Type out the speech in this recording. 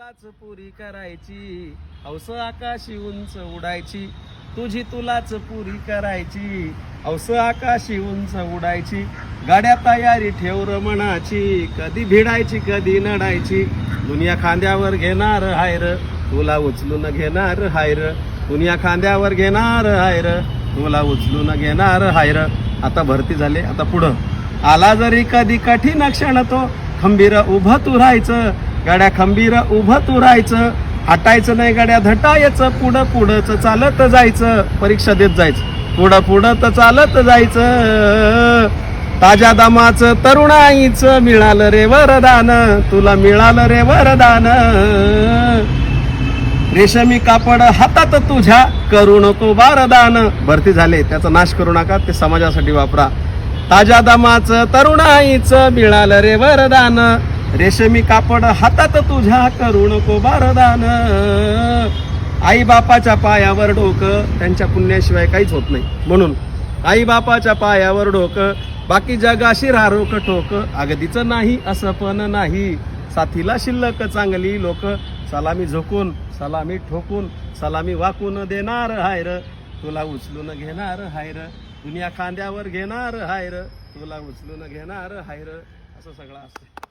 तुलाच पुरी करायची, हौस आकाशी उंच उडायची, तुझी तुलाच पुरी करायची, हौस आकाशी उंच उडायची, गाड्या तयारी ठेव रमणाची, कधी भिडायची कधी नडायची, दुनिया खांद्यावर घेणार हायर, तुला उचलून घेणार हायर, दुनिया खांद्यावर घेणार हायर, तुला उचलून घेणार हायर. आता भरती झाले, आता पुढं आला जरी कधी कठीण क्षण तो, खंबीर उभं तू राहायचं, गाड्या खंबीर उभं तू राहायचं, हटायचं नाही गाड्या धटायचं, पुढं पुढंच चालत जायचं, परीक्षा देत जायचं, पुढं पुढं तर चालत जायचं. ताज्या दमाचं तरुणाईचं मिळालं रे वरदान, तुला मिळालं रे वरदान, रेशमी कापड हातात तुझ्या करू नको बारदान. भरती झाले त्याचा नाश करू नका, ते समाजासाठी वापरा. ताज्या दमाचं तरुणाईचं मिळालं रे वरदान, रेशमी कापड हातात तुझ्या करू नको बारदान. आई बापाच्या पायावर डोकं, त्यांच्या पुण्याशिवाय काहीच होत नाही, म्हणून आई बापाच्या पायावर डोकं, बाकी जगाशी रारोक टोक, अगदीच नाही असं पण नाही, साथीला शिल्लक चांगली लोक, सलामी झोकून सलामी ठोकून सलामी वाकून देणार हायर, तुला उचलून घेणार हायर, दुनिया खांद्यावर घेणार हायर, तुला उचलून घेणार हायर. असं सगळं असतं.